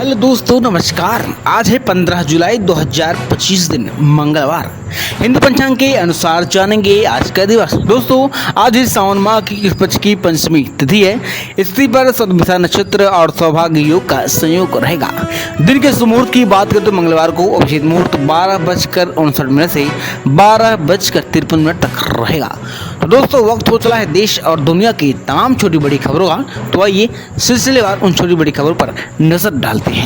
Hello दोस्तों, नमस्कार। आज है 15 जुलाई 2025 दिन मंगलवार। हिंदू पंचांग के अनुसार जानेंगे आज का दिवस। दोस्तों, आज इस सावन माह की कृष्ण पक्ष की पंचमी तिथि है। इस तिथि पर सदभिषा नक्षत्र और सौभाग्य योग का संयोग रहेगा। दिन के सुमुहूर्त की बात करें तो मंगलवार को अभिषेक मुहूर्त 12:59 से 12:53 तक रहेगा। तो दोस्तों, वक्त हो चला है देश और दुनिया की तमाम छोटी बड़ी खबरों का। तो आइए सिलसिलेवार उन छोटी बड़ी खबरों पर नजर डालते हैं।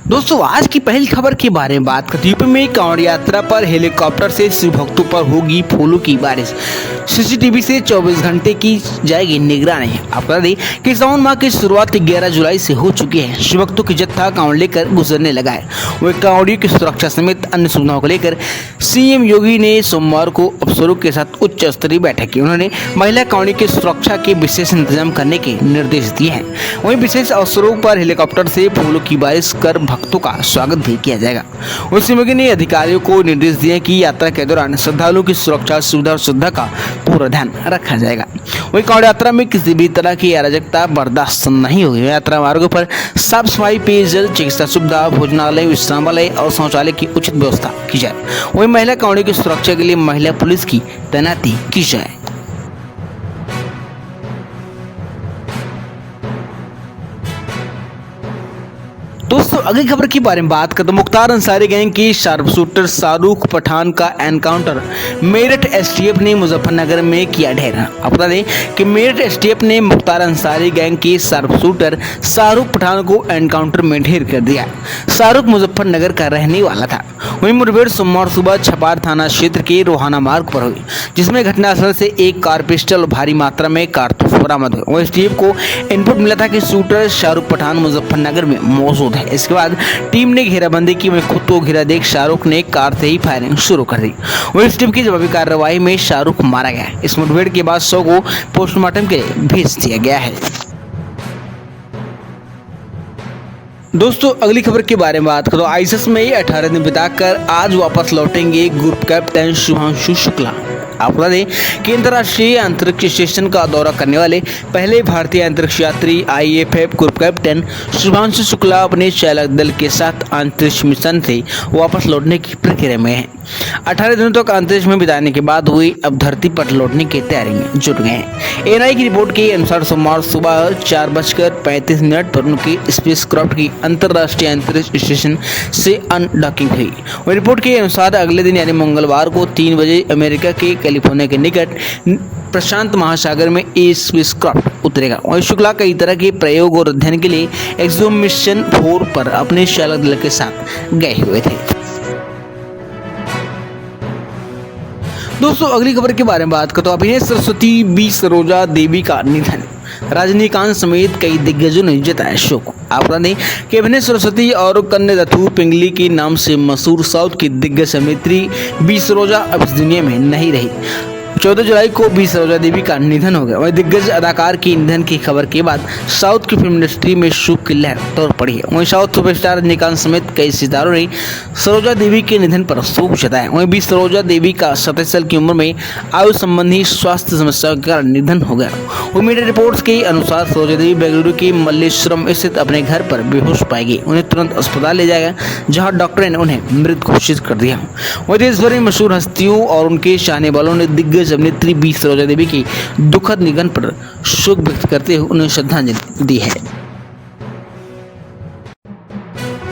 दोस्तों, आज की पहली खबर के बारे में बात करते हैं। यूपी में कांवड़ यात्रा पर हेलीकॉप्टर से शिव भक्तों पर होगी फूलों की बारिश। सीसीटीवी से 24 घंटे की जाएगी निगरानी। आपको बता दें कि सावन माह की शुरुआत 11 जुलाई से हो चुकी है। शिव भक्तों की जत्था कांवड़ लेकर गुजरने लगा है। वह कांवड़ियों की सुरक्षा समेत अन्य सुविधाओं को लेकर सीएम योगी ने सोमवार को अफसरों के साथ उच्च स्तरीय बैठक की। उन्होंने महिला कांवड़ियों की सुरक्षा के विशेष इंतजाम करने के निर्देश दिए हैं। वहीं विशेष अवसरों पर हेलीकॉप्टर से फूलों की बारिश कर भक्तों का स्वागत भी किया जाएगा। सीएम योगी ने अधिकारियों को निर्देश दिए कि यात्रा के दौरान श्रद्धालुओं की सुरक्षा, सुविधा और श्रद्धा का पूरा ध्यान रखा जाएगा। वही कांवड़ यात्रा में किसी भी तरह की अराजकता बर्दाश्त नहीं होगी। यात्रा मार्गों पर साफ सफाई, पेयजल, चिकित्सा सुविधा, भोजनालय, विश्रामालय और शौचालय की उचित व्यवस्था की जाए। वही महिला कांवड़ियों की सुरक्षा के लिए महिला पुलिस की तैनाती की जाए। दोस्तों, अगली खबर के बारे में बात करते हैं। मुख्तार अंसारी गैंग की शार्प शूटर शाहरुख पठान का एनकाउंटर मेरठ एसटीएफ ने मुजफ्फरनगर में किया ढेर। आपको बता दें कि मेरठ एसटीएफ ने मुख्तार अंसारी गैंग के शार्प शूटर शाहरुख पठान को एनकाउंटर में ढेर कर दिया। शाहरुख मुजफ्फरनगर का रहने वाला था। वहीं मुठभेड़ सोमवार सुबह छपार थाना क्षेत्र के रोहाना मार्ग पर हुई, जिसमें घटनास्थल से एक कार पिस्टल और भारी मात्रा में कारतूस बरामद हुए। वहीं एसटीएफ को इनपुट मिला था कि शूटर शाहरुख पठान मुजफ्फरनगर में मौजूद है। इसके बाद टीम ने घेराबंदी की। वहीं खुद को घेरा देख शाहरुख ने कार से ही फायरिंग शुरू कर दी। वहीं इस टीम की जवाबी कार्रवाई में शाहरुख मारा गया। इस मुठभेड़ के बाद शव को पोस्टमार्टम के लिए भेज दिया गया है। दोस्तों, अगली खबर के बारे में बात करो। आईएसएस में 18 दिन बिताकर आज वापस लौटेंगे ग्रुप कैप्टन शुभांशु शुक्ला। आपको बता दें कि अंतर्राष्ट्रीय अंतरिक्ष स्टेशन का दौरा करने वाले पहले भारतीय अंतरिक्ष यात्री IFF group captain Shubhanshu Shukla अपने चालक दल के साथ अंतरिक्ष मिशन से वापस लौटने की प्रक्रिया में हैं। 18 दिनों तक अंतरिक्ष में बिताने के बाद वे अब धरती पर लौटने की तैयारी में जुट गए हैं। एएनआई की रिपोर्ट के अनुसार सोमवार सुबह 4:35 पर उनकी स्पेसक्राफ्ट की अंतर्राष्ट्रीय अंतरिक्ष स्टेशन से अनडॉकिंग हुई। रिपोर्ट के अनुसार अगले दिन यानी मंगलवार को 3 बजे अमेरिका के कैलिफोर्निया के निकट प्रशांत महासागर में ये स्पेसक्राफ्ट उतरेगा। वहीं शुक्ला कई तरह के प्रयोग और अध्ययन के लिए एक्सो मिशन 4 पर अपने चालक दल के साथ गए हुए थे। दोस्तों, अगली खबर के बारे में बात करते हैं। अभिनेत्री सरस्वती बी सरोजा देवी का निधन। रजनीकांत समेत कई दिग्गजों ने जताया शोक। आप बता दें कि अभिनेत्री सरस्वती और कन्यादत्तू पिंगली के नाम से मशहूर साउथ की दिग्गज अभिनेत्री बी सरोजा अब इस दुनिया में नहीं रही। 14 जुलाई को बी सरोजा देवी का निधन हो गया। वहीं दिग्गज अदाकार के निधन की खबर के बाद साउथ की फिल्म इंडस्ट्री में शोक की लहर तौर पड़ी है। वहीं साउथ सुपरस्टार रजनीकांत समेत कई सितारों ने सरोजा देवी के निधन पर शोक जताया। वहीं बी सरोजा देवी का 27 साल की उम्र में आयु संबंधी स्वास्थ्य समस्याओं के कारण निधन हो गया। वहीं मीडिया रिपोर्ट्स के अनुसार सरोजा देवी बेंगलुरु के मल्लेश्वरम स्थित अपने घर पर बेहोश पाई गई। उन्हें तुरंत अस्पताल ले जाया गया, जहाँ डॉक्टर ने उन्हें मृत घोषित कर दिया। वहीं देश भर में मशहूर हस्तियों और उनके चाहने वालों ने दिग्गज अभिनेत्री बी सरोजा देवी की दुखद निधन पर शोक व्यक्त करते हुए उन्हें श्रद्धांजलि दी है।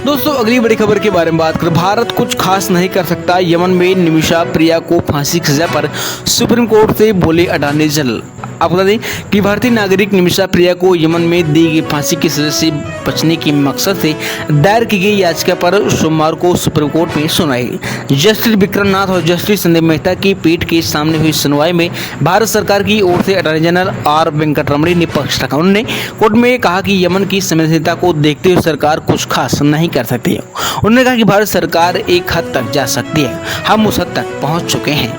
दोस्तों, अगली बड़ी खबर के बारे में बात करें। भारत कुछ खास नहीं कर सकता। यमन में निमिषा प्रिया को फांसी की सजा पर सुप्रीम कोर्ट से बोले अटॉर्नी जनरल। आपको बता दें कि भारतीय नागरिक निमिषा प्रिया को यमन में दी गई फांसी की सजा से बचने के मकसद से दायर की गई याचिका पर सोमवार को सुप्रीम कोर्ट में सुनवाई। जस्टिस विक्रम नाथ और जस्टिस संदीप मेहता की पीठ के सामने हुई सुनवाई में भारत सरकार की ओर से अटॉर्नी जनरल आर वेंकटरमणी ने पक्ष रखा। उन्होंने कोर्ट में कहा कि यमन की संवेदनशीलता को देखते हुए सरकार कुछ खास नहीं कर सकती है। उन्होंने कहा कि भारत सरकार एक हद तक जा सकती है, हम उस हद तक पहुंच चुके हैं।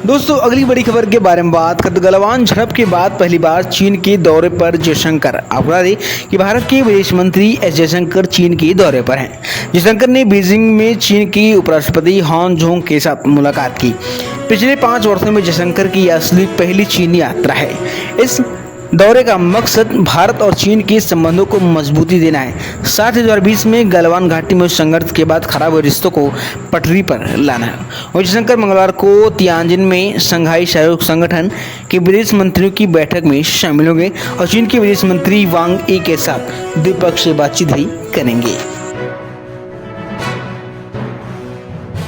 दोस्तों, अगली बड़ी खबर के बारे में बात करते। गलवान झड़प के बाद पहली बार चीन के दौरे पर जयशंकर। आपको बता दें कि भारत के विदेश मंत्री एस जयशंकर चीन के दौरे पर हैं। जयशंकर ने बीजिंग में चीन की उपराष्ट्रपति हान जोंग के साथ मुलाकात की। पिछले 5 वर्षों में जयशंकर की असली पहली चीन यात्रा है। इस दौरे का मकसद भारत और चीन के संबंधों को मजबूती देना है, साथ ही 2020 में गलवान घाटी में संघर्ष के बाद खराब हुए रिश्तों को पटरी पर लाना है। जयशंकर मंगलवार को तियानजिन में शंघाई सहयोग संगठन के विदेश मंत्रियों की बैठक में शामिल होंगे और चीन के विदेश मंत्री वांग यी के साथ द्विपक्षीय बातचीत भी करेंगे।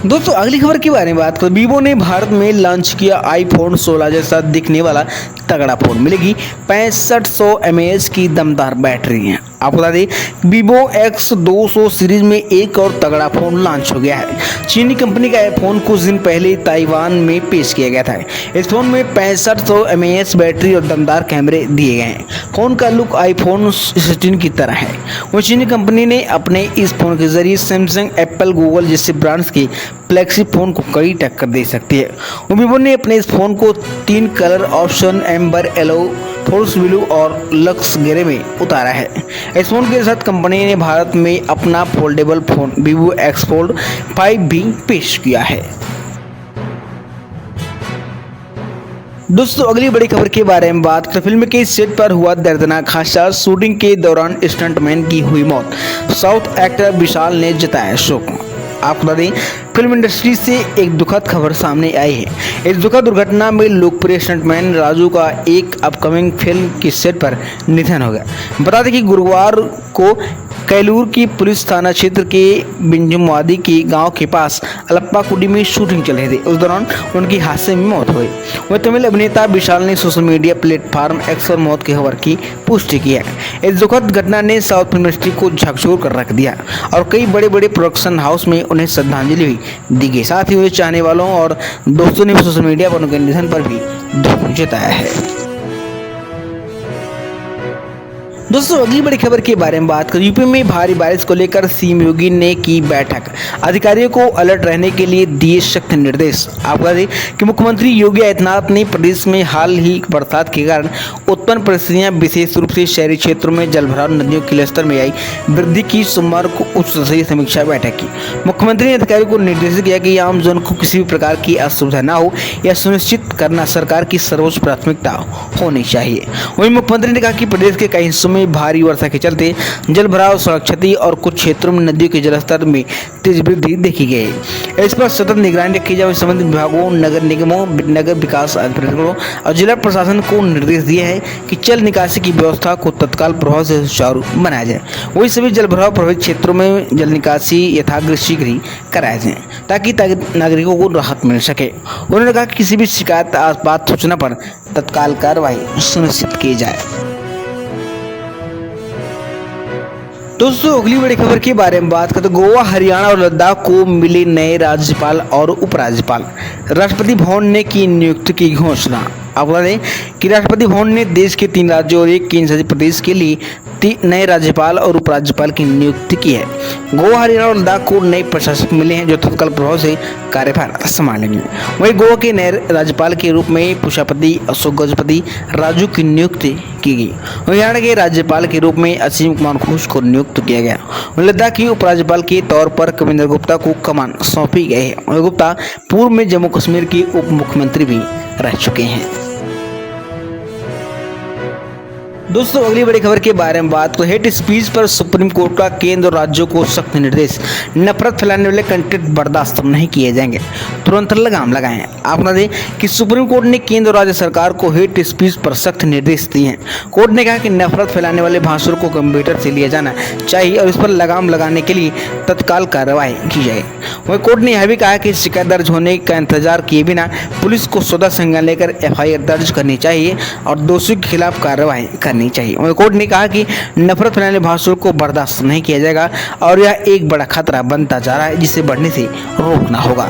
दोस्तों अगली खबर के बारे में बात करें, वीवो ने भारत में लॉन्च किया iPhone 16 जैसा दिखने वाला तगड़ा फोन। मिलेगी 6500 mAh की दमदार बैटरी है। आपको बता दें वीवो X200 सीरीज में एक और तगड़ा फोन लॉन्च हो गया है। चीनी कंपनी का यह फोन कुछ दिन पहले ताइवान में पेश किया गया था। इस फोन में 6500 mAh बैटरी और दमदार कैमरे दिए गए हैं। फोन का लुक iPhone 16 की तरह है। वहीं चीनी कंपनी ने अपने इस फोन के जरिए सैमसंग, एप्पल, गूगल जैसे ब्रांड्स के फ्लैगशिप फोन को कड़ी टक्कर दे सकती है। वीवो ने अपने इस फोन को 3 colour option amber yellow, force blue और लक्स ग्रे में उतारा है। इस फोन के साथ कंपनी ने भारत में अपना foldable phone Vivo X Fold 5 भी पेश किया है। दोस्तों अगली बड़ी खबर के बारे में बात करें, फिल्म के सेट पर हुआ दर्दनाक हादसा, शूटिंग के दौरान स्टंटमैन की हुई मौत, साउथ एक्टर विशाल ने जताया शोक। आपको बता दें फिल्म इंडस्ट्री से एक दुखद खबर सामने आई है। इस दुखद दुर्घटना में लोकप्रिय स्टंटमैन राजू का एक अपकमिंग फिल्म के सेट पर निधन हो गया। बता दें कि गुरुवार को कैलूर की पुलिस थाना क्षेत्र के बिंजुमवादी के गांव के पास अलप्पाकुडी में शूटिंग चल रही थी। उस दौरान उनकी हादसे में मौत हुई। वह तमिल अभिनेता विशाल ने सोशल मीडिया प्लेटफॉर्म X पर मौत की खबर की पुष्टि की है। इस दुखद घटना ने साउथ फिल्म इंडस्ट्री को झकझोर कर रख दिया और कई बड़े बड़े प्रोडक्शन हाउस में उन्हें श्रद्धांजलि भी दी गई। साथ ही उन्हें चाहने वालों और दोस्तों ने सोशल मीडिया पर उनके निधन पर भी दुख जताया है। दोस्तों अगली बड़ी खबर के बारे में बात करें, यूपी में भारी बारिश को लेकर सीएम योगी ने की बैठक, अधिकारियों को अलर्ट रहने के लिए दिए सख्त निर्देश। आपको बता दें कि मुख्यमंत्री योगी आदित्यनाथ ने प्रदेश में हाल ही बरसात के कारण उत्पन्न परिस्थितियां, विशेष रूप से शहरी क्षेत्रों में जलभराव, नदियों के जलस्तर में आई वृद्धि की सोमवार को उच्च स्तरीय समीक्षा बैठक की। मुख्यमंत्री ने अधिकारियों को निर्देशित किया कि आम जन को किसी भी प्रकार की असुविधा न हो, यह सुनिश्चित करना सरकार की सर्वोच्च प्राथमिकता होनी चाहिए। वहीं मुख्यमंत्री ने कहा कि प्रदेश के कई हिस्सों में भारी वर्षा के चलते जलभराव, सड़क क्षति और कुछ क्षेत्रों में नदियों के जलस्तर में तेज वृद्धि देखी गई। इस पर सतत निगरानी रखी जाए। संबंधित विभागों, नगर निगमों, नगर विकास अधिकारियों और जिला प्रशासन को निर्देश दिए हैं कि जल निकासी की व्यवस्था को तत्काल प्रभाव से सुचारू बनाया जाए। वही सभी जलभराव प्रभावित क्षेत्रों में जल निकासी यथाशीघ्र शीघ्र ही कराया जाए ताकि नागरिकों को राहत मिल सके। उन्होंने कहा कि किसी भी शिकायत आपात सूचना पर तत्काल कार्रवाई सुनिश्चित की जाए। दोस्तों अगली बड़ी खबर के बारे में बात करते, गोवा, हरियाणा और लद्दाख को मिले नए राज्यपाल और उपराज्यपाल, राष्ट्रपति भवन ने की नियुक्ति की घोषणा। आपको बता दें कि राष्ट्रपति भवन ने देश के 3 राज्यों और 1 केंद्रशासित प्रदेश के लिए 3 नए राज्यपाल और उपराज्यपाल की नियुक्ति की है। गोवा, हरियाणा और लद्दाख को नए प्रशासक मिले हैं जो तत्काल प्रभाव से कार्यभार संभालेंगे। वहीं गोवा के नए राज्यपाल के रूप में पुष्पापति अशोक गजपति राजू की नियुक्ति की गई। हरियाणा के राज्यपाल के रूप में असीम कुमार घोष को नियुक्त किया गया। लद्दाख के उपराज्यपाल के तौर पर कविंदर गुप्ता को कमान सौंपी गई है। गुप्ता पूर्व में जम्मू कश्मीर के उप मुख्यमंत्री भी रह चुके हैं। दोस्तों अगली बड़ी खबर के बारे में बात करें, हेट स्पीच पर सुप्रीम कोर्ट का केंद्र और राज्यों को सख्त निर्देश, नफरत फैलाने वाले कंटेंट बर्दाश्त नहीं किए जाएंगे, तुरंत लगाम लगाएं। आप बता दें कि सुप्रीम कोर्ट ने केंद्र और राज्य सरकार को हेट स्पीच पर सख्त निर्देश दिए हैं। कोर्ट ने कहा कि नफरत फैलाने वाले भाषणों को गंभीरता से लिया जाना चाहिए और इस पर लगाम लगाने के लिए तत्काल कार्रवाई की जाए। वहीं कोर्ट ने यह भी कहा कि शिकायत दर्ज होने का इंतजार किए बिना पुलिस को स्वतः संज्ञान लेकर FIR दर्ज करनी चाहिए और दोषियों के खिलाफ कार्रवाई करनी चाहिए। वहीं कोर्ट ने कहा कि नफरत फैलाने भाषणों को बर्दाश्त नहीं किया जाएगा और यह एक बड़ा खतरा बनता जा रहा है जिसे बढ़ने से रोकना होगा।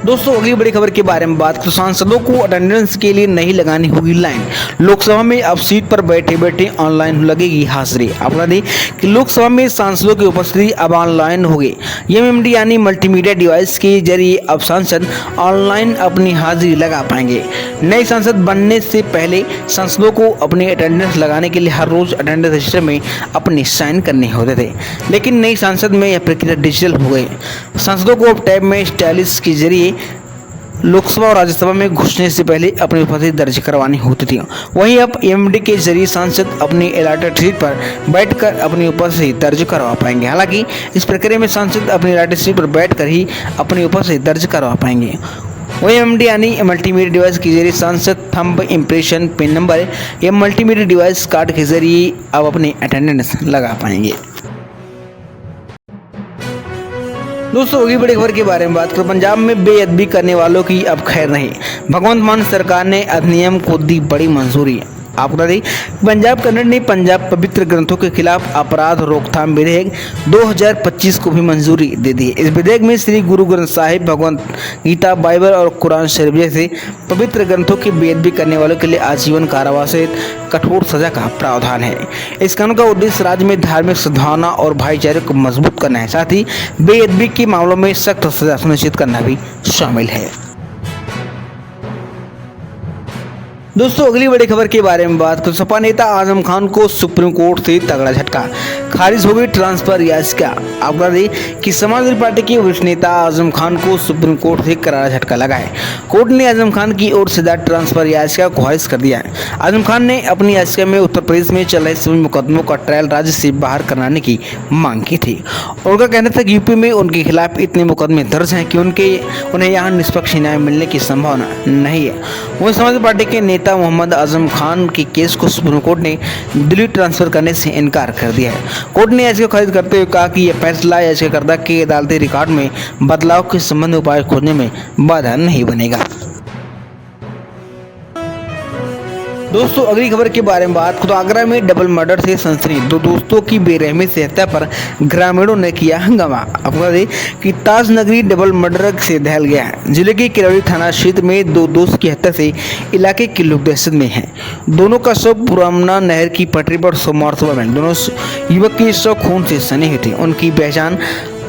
दोस्तों अगली बड़ी खबर के बारे में बात करें, सांसदों को अटेंडेंस के लिए नहीं लगानी होगी लाइन, लोकसभा में अब सीट पर बैठे बैठे ऑनलाइन लगेगी हाजिरी। आप बता दें कि लोकसभा में सांसदों की उपस्थिति अब ऑनलाइन होगी। MMD यानी मल्टीमीडिया डिवाइस के जरिए अब सांसद ऑनलाइन अपनी हाजिरी लगा पाएंगे। नए सांसद बनने से पहले सांसदों को अपनी अटेंडेंस लगाने के लिए हर रोज अटेंडेंस रजिस्टर में अपने साइन करने होते थे, लेकिन नई सांसद में यह प्रक्रिया डिजिटल हो गई। सांसदों को अब टैब में स्टाइलिश के जरिए लोकसभा और राज्यसभा में घुसने से पहले अपनी उपस्थिति दर्ज करवानी होती थी। वहीं अब एमडी के जरिए सांसद अपनी अलॉटेड सीट पर बैठकर अपनी उपस्थिति दर्ज करवा पाएंगे। हालांकि इस प्रक्रिया में सांसद अपनी अलॉटेड सीट पर बैठकर ही अपनी उपस्थिति दर्ज करवा पाएंगे। वही एमडी यानी मल्टीमीडिया डिवाइस के जरिए सांसद थंब इम्प्रेशन, पिन नंबर या मल्टीमीडिया डिवाइस कार्ड के जरिए अब अपनी अटेंडेंस लगा पाएंगे। दोस्तों अगली बड़ी खबर के बारे में बात करें। पंजाब में बेअदबी करने वालों की अब खैर नहीं। भगवंत मान सरकार ने अधिनियम को दी बड़ी मंजूरी। आपको बता दें पंजाब कैबिनेट ने पंजाब पवित्र ग्रंथों के खिलाफ अपराध रोकथाम विधेयक 2025 को भी मंजूरी दे दी। इस विधेयक में श्री गुरु ग्रंथ साहिब, भगवत गीता, बाइबल और कुरान शरीफ जैसे पवित्र ग्रंथों की बेअदबी करने वालों के लिए आजीवन कारावास सहित कठोर सजा का प्रावधान है। इस कानून का उद्देश्य राज्य में धार्मिक सद्भावना और भाईचारे को मजबूत करना है, साथ ही बेअदबी के मामलों में सख्त सजा सुनिश्चित करना भी शामिल है। दोस्तों अगली बड़ी खबर के बारे में बात करें। सपा नेता आजम खान को सुप्रीम कोर्ट से तगड़ा झटका, खारिज हो गई ट्रांसफर याचिका। आपको बता दें कि समाजवादी पार्टी के वरिष्ठ नेता आजम खान को सुप्रीम कोर्ट से करारा झटका लगा है। कोर्ट ने आजम खान की ओर से दायर ट्रांसफर याचिका को खारिज कर दिया है। आजम खान ने अपनी याचिका में उत्तर प्रदेश में चल रहे सभी मुकदमों का ट्रायल राज्य से बाहर कराने की मांग की थी। उनका कहना था कि यूपी में उनके खिलाफ इतने मुकदमे दर्ज हैं कि उन्हें यहाँ निष्पक्ष न्याय मिलने की संभावना नहीं है। वहीं समाजवादी पार्टी के नेता मोहम्मद आजम खान के केस को सुप्रीम कोर्ट ने दिल्ली ट्रांसफर करने से इनकार कर दिया है। कोर्ट ने याचिका खारिज करते हुए कहा कि यह फैसला याचिकाकर्ता के अदालती रिकॉर्ड में बदलाव के संबंध में उपाय खोजने में बाधा नहीं बनेगा। दोस्तों अगली खबर के बारे में बात करें तो आगरा में डबल मर्डर से सनसनी, दो दोस्तों की बेरहमी से हत्या पर ग्रामीणों ने किया हंगामा। आपको बता दें कि ताज नगरी डबल मर्डर से दहल गया है। जिले के किरौली थाना क्षेत्र में दो दोस्त की हत्या से इलाके के लोग दहशत में हैं। दोनों का शव पुराना नहर की पटरी पर सोमवार सुबह में दोनों युवक के शव खून से सने हुए थे। उनकी पहचान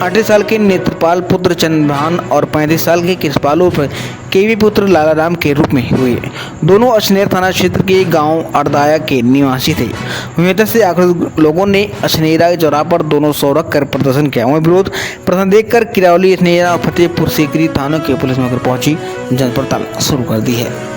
38 साल के नेत्रपाल पुत्र चंद्रभान और 35 साल के कृष्णपाल उर्फ केवी पुत्र लालाराम के रूप में हुए। दोनों अछनेर थाना क्षेत्र के गांव अड़दाया के निवासी थे। विरोध से आक्रोशित लोगों ने अछनेरा चौराहा पर दोनों सौ रख कर प्रदर्शन किया। वहीं विरोध प्रदर्शन देखकर किरौली, अछनेरा और फतेहपुर सीकरी थानों की पुलिस मौके पर पहुंची जांच पड़ताल शुरू कर दी है।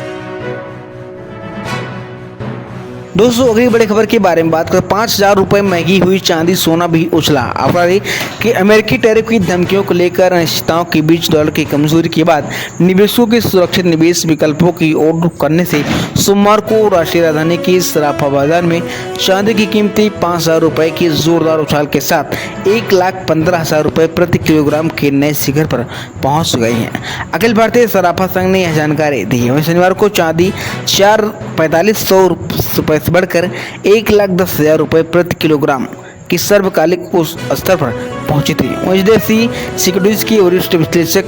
दोस्तों अगली बड़ी खबर के बारे में बात करें। 5,000 रुपये महंगी हुई चांदी, सोना भी उछला। आपको बता दें कि अमेरिकी टैरिफ की धमकियों को लेकर अनिश्चितताओं के बीच डॉलर की कमजोरी के बाद निवेशकों के सुरक्षित निवेश विकल्पों की ओर रुख करने से सोमवार को राष्ट्रीय राजधानी की सराफा बाजार में चांदी की कीमतें 5,000 रुपये की जोरदार उछाल के साथ 1,15,000 रुपये प्रति किलोग्राम के नए शिखर पर पहुंच गई हैं। अखिल भारतीय सराफा संघ ने यह जानकारी दी है। वहीं शनिवार को चांदी 4,45,000 रुपये से बढ़कर 1,10,000 रुपये प्रति किलोग्राम की सर्वकालिक उस स्तर पर पहुंची थी। एचडीएफसी सिक्योरिटीज के वरिष्ठ विश्लेषक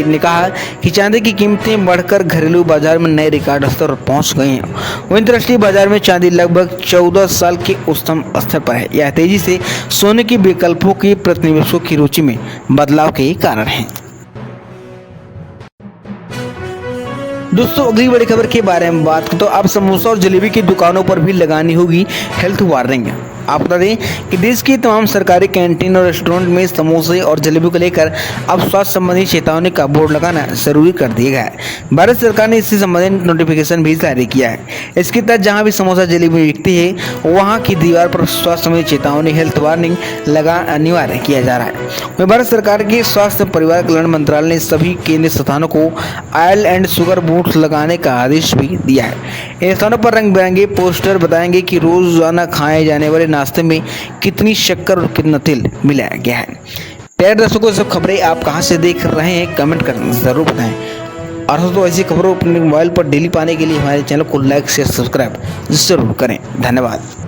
ने कहा कि चांदी की कीमतें बढ़कर घरेलू बाजार में नए रिकॉर्ड स्तर पर पहुंच गई हैं। वहीं अंतर्राष्ट्रीय बाजार में चांदी लगभग 14 साल के उच्चतम स्तर पर है। यह तेजी से सोने के विकल्पों की प्रतिनिवेशों की रुचि में बदलाव के कारण है। दोस्तों अगली बड़ी खबर के बारे में बात करें तो अब समोसा और जलेबी की दुकानों पर भी लगानी होगी हेल्थ वार्निंग। आप बता दें कि देश की तमाम सरकारी कैंटीन और रेस्टोरेंट में समोसे और जलेबी को लेकर अब स्वास्थ्य संबंधी चेतावनी का बोर्ड लगाना जरूरी कर दिया गया है। भारत सरकार ने इससे संबंधित नोटिफिकेशन भी जारी किया है। इसके तहत जहां भी समोसा जलेबी बिकती है वहां की दीवार पर स्वास्थ्य संबंधी चेतावनी हेल्थ वार्निंग लगा अनिवार्य किया जा रहा है। भारत सरकार के स्वास्थ्य परिवार कल्याण मंत्रालय ने सभी केंद्रीय संस्थानों को ऑयल एंड शुगर बूट्स लगाने का आदेश भी दिया है। इन स्थानों पर रंग बिरंगे पोस्टर बताएंगे कि रोजाना खाए जाने वाले नाश्ते में कितनी शक्कर और कितना तेल मिलाया गया है। प्यारे दर्शकों, सब खबरें आप कहां से देख रहे हैं कमेंट कर जरूर बताएं। और दोस्तों ऐसी खबरों अपने मोबाइल पर डेली पाने के लिए हमारे चैनल को लाइक शेयर सब्सक्राइब जरूर करें। धन्यवाद।